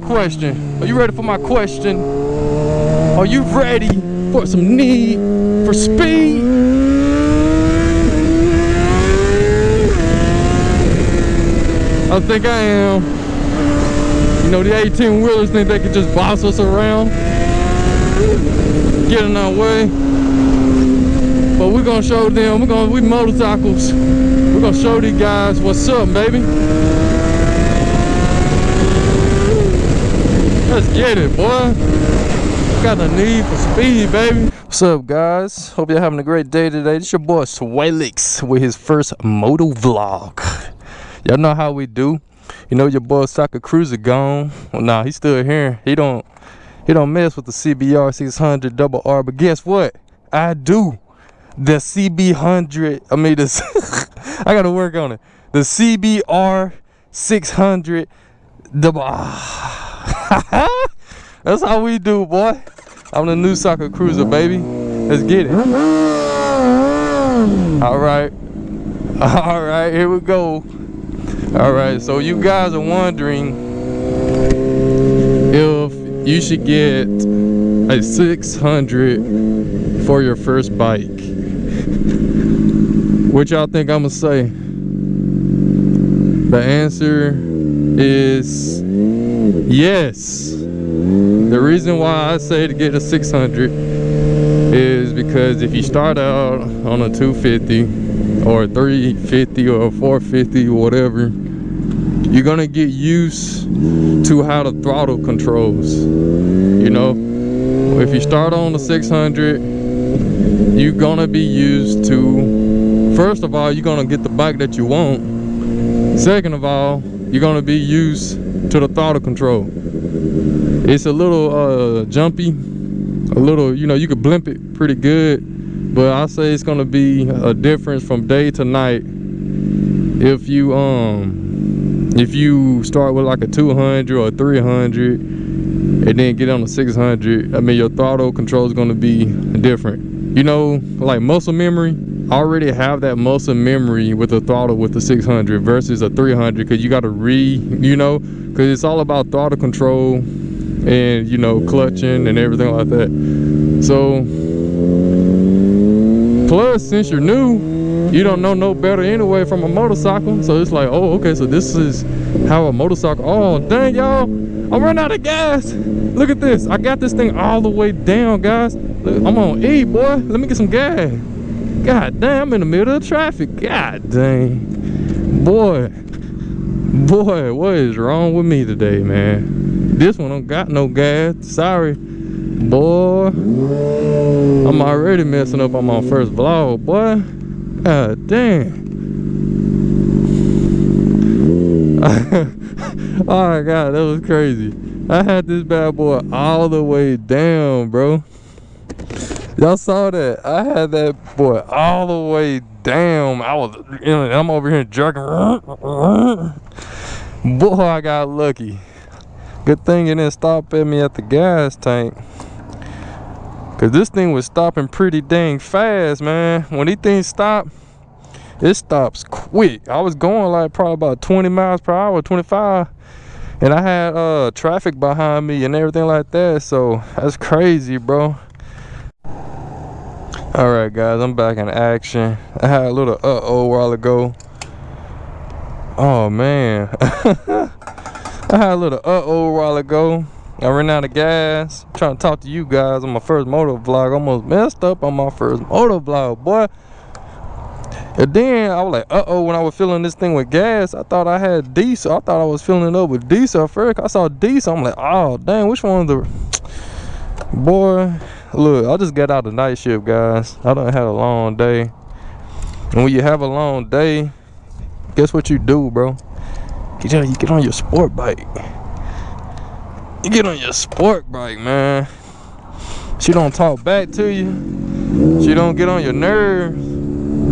Question. Are you ready for my question? Are you ready for some need for speed? I think I am. You know, the 18-wheelers think they can just boss us around, get in our way. But we're gonna show them, we motorcycles. We're gonna show these guys what's up, baby. Let's get it, boy. Got the need for speed, baby. What's up, guys? Hope you're having a great day today. This your boy Swalix with his first MotoVlog. Y'all know how we do. You know your boy Soccer Cruiser gone. Well, nah, he's still here. He don't mess with the CBR 600 double R. But guess what? I do. The CB100. I mean, this. I gotta work on it. The CBR 600 double R. That's how we do, boy. I'm the new Soccer Cruiser, baby. Let's get it. All right, here we go. All right, so you guys are wondering if you should get a 600 for your first bike. What y'all think I'm gonna say? The answer is yes. The reason why I say to get a 600 is because if you start out on a 250 or 350 or 450 or whatever, you're gonna get used to how the throttle controls. You know, if you start on the 600, you're gonna be used to, first of all, you're gonna get the bike that you want. Second of all, you're gonna be used to the throttle control. It's a little jumpy, a little, you know, you could blimp it pretty good, but I say it's gonna be a difference from day to night if you start with like a 200 or a 300 and then get on the 600. I mean, your throttle control is gonna be different. You know, like muscle memory, I already have that muscle memory with the throttle with the 600 versus a 300, because you got to you know, because it's all about throttle control and, you know, clutching and everything like that. So plus, since you're new, you don't know no better anyway from a motorcycle. So it's like, oh, okay, so this is how a motorcycle. Oh dang, y'all, I'm running out of gas. Look at this, I got this thing all the way down, guys. Look, I'm on E, boy. Let me get some gas. God damn, I'm in the middle of traffic. God dang, boy, what is wrong with me today, man? This one don't got no gas. Sorry, boy. I'm already messing up on my first vlog, boy. God damn. Oh my God, that was crazy. I had this bad boy all the way down, bro. Y'all saw that? I had that boy all the way down. I'm over here jerking. Boy, I got lucky. Good thing it didn't stop at me at the gas tank, cause this thing was stopping pretty dang fast, man. When these things stop, it stops quick. I was going like probably about 20 miles per hour, 25, and I had traffic behind me and everything like that. So that's crazy, bro. All right, guys, I'm back in action. I had a little a while ago. Oh man. I had a little a while ago. I ran out of gas. I'm trying to talk to you guys on my first motovlog. Almost messed up on my first motovlog, boy. And then I was like, when I was filling this thing with gas, I thought I had diesel. I thought I was filling it up with diesel. First, I saw diesel. I'm like, oh dang, which one of the, boy. Look, I just got out of night shift, guys. I done had a long day. And when you have a long day, guess what you do, bro? You get on your sport bike. You get on your sport bike, man. She don't talk back to you. She don't get on your nerves. I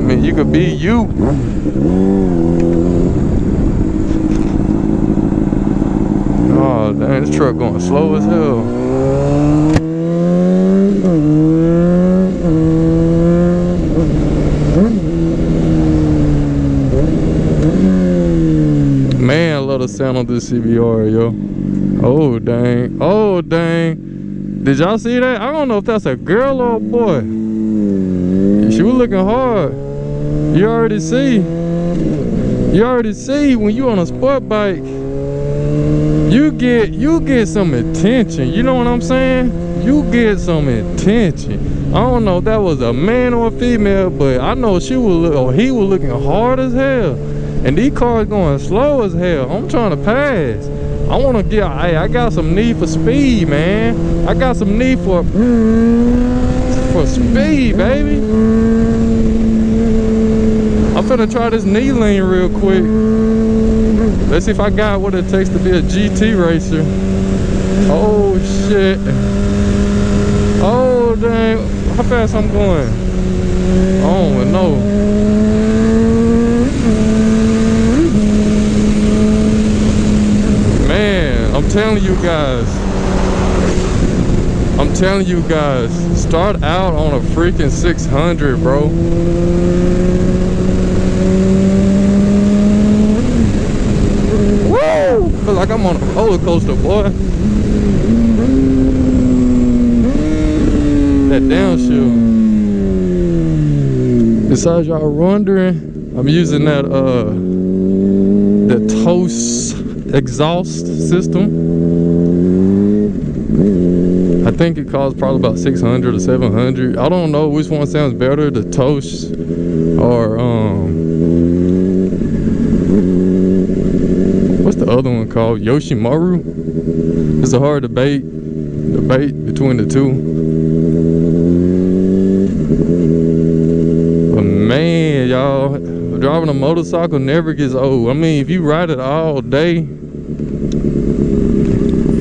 mean, you could be you. Oh, dang, this truck going slow as hell. Man, I love the sound of this CBR, yo. Oh dang, oh dang. Did y'all see that? I don't know if that's a girl or a boy. She was looking hard. You already see when you on a sport bike, you get some attention. You know what I'm saying? You get some attention. I don't know if that was a man or a female, but I know he was looking hard as hell. And these cars going slow as hell. I'm trying to pass. I want to get, hey, I got some need for speed, man. I got some need for speed, baby. I'm finna try this knee lane real quick. Let's see if I got what it takes to be a GT racer. Oh shit. Oh dang. How fast I'm going? I don't even know. Man, I'm telling you guys, start out on a freaking 600, bro. Woo! Feel like I'm on a roller coaster, boy. That downshield. Besides, y'all wondering, I'm using that the Toast exhaust system. I think it costs probably about 600 or 700. I don't know which one sounds better, the Toast or what's the other one called? Yoshimaru. It's a hard debate between the two. But man, y'all, driving a motorcycle never gets old. I mean, if you ride it all day,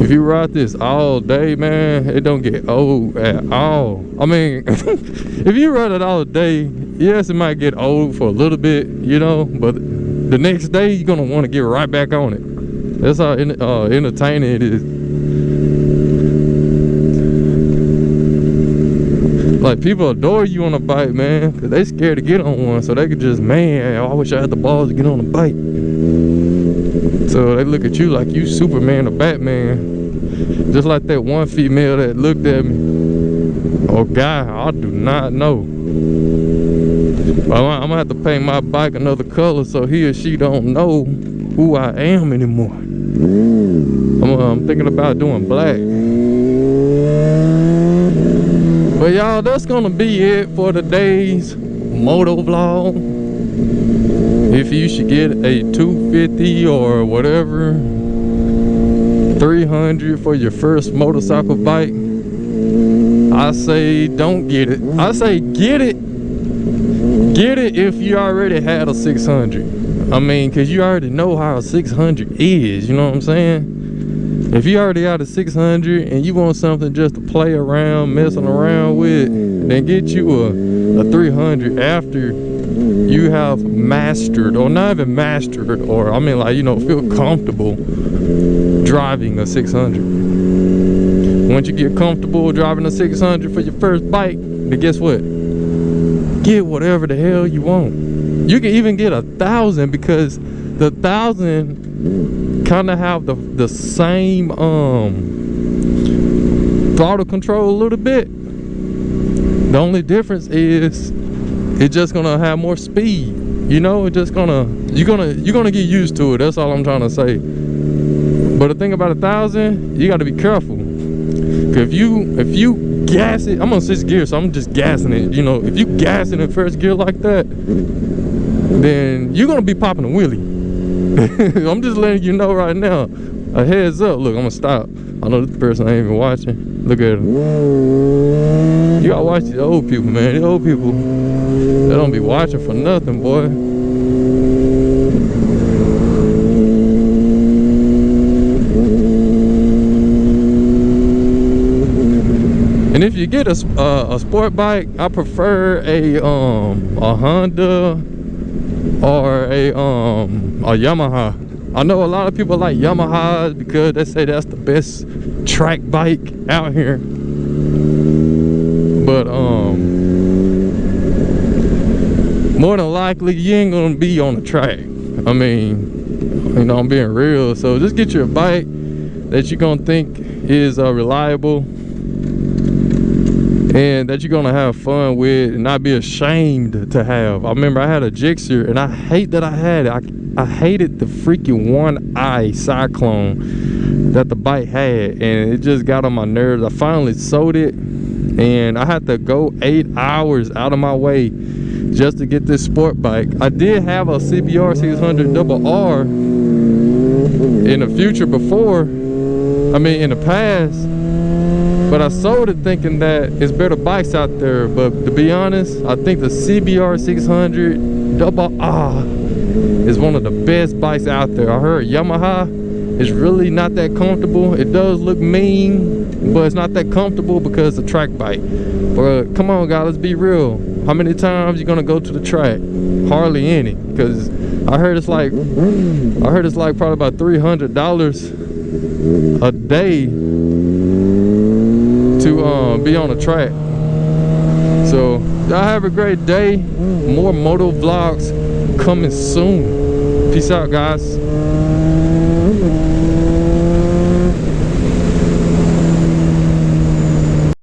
if you ride this all day, man, it don't get old at all. I mean, if you ride it all day, yes, it might get old for a little bit, you know, but the next day you're gonna want to get right back on it. That's how entertaining it is. Like, people adore you on a bike, man, because they scared to get on one, so they could just, man, I wish I had the balls to get on a bike. So they look at you like you Superman or Batman. Just like that one female that looked at me, or guy, I do not know. But I'm gonna have to paint my bike another color so he or she don't know who I am anymore. I'm thinking about doing black. But y'all, that's gonna be it for today's MotoVlog. If you should get a 250 or whatever, 300 for your first motorcycle bike, I say don't get it. I say get it if you already had a 600. I mean, because you already know how a 600 is, you know what I'm saying? If you already got a 600 and you want something just to play around, messing around with, then get you a 300 after you have mastered, or not even mastered, or I mean, like, you know, feel comfortable driving a 600. Once you get comfortable driving a 600 for your first bike, then guess what? Get whatever the hell you want. You can even get 1,000, because the 1,000 kind of have the same throttle control a little bit. The only difference is it's just gonna have more speed. You know, it's just gonna you're gonna get used to it. That's all I'm trying to say. But the thing about 1,000, you got to be careful. Cause if you gas it, I'm on 6th gear, so I'm just gassing it. You know, if you gas it in first gear like that, then you're gonna be popping a wheelie. I'm just letting you know right now. A heads up. Look, I'm gonna stop. I know this person ain't even watching. Look at him. You gotta watch these old people, man. These old people, they don't be watching for nothing, boy. And if you get a sport bike, I prefer a Honda or a Yamaha. I know a lot of people like Yamahas because they say that's the best track bike out here. But more than likely you ain't gonna be on the track. I mean, you know, I'm being real. So just get you a bike that you're gonna think is reliable and that you're gonna have fun with and not be ashamed to have. I remember I had a Gixxer, and I hate that I had it. I hated the freaking one eye cyclone that the bike had, and it just got on my nerves. I finally sold it, and I had to go 8 hours out of my way just to get this sport bike. I did have a CBR 600 RR in the future before, in the past, but I sold it thinking that it's better bikes out there. But to be honest, I think the CBR 600 RR is one of the best bikes out there. I heard Yamaha is really not that comfortable. It does look mean, but it's not that comfortable because it's a track bike. But come on, guys, let's be real. How many times you gonna go to the track? Hardly any, because I heard it's like probably about $300 a day to be on the track. So y'all have a great day. More moto vlogs coming soon. Peace out, guys.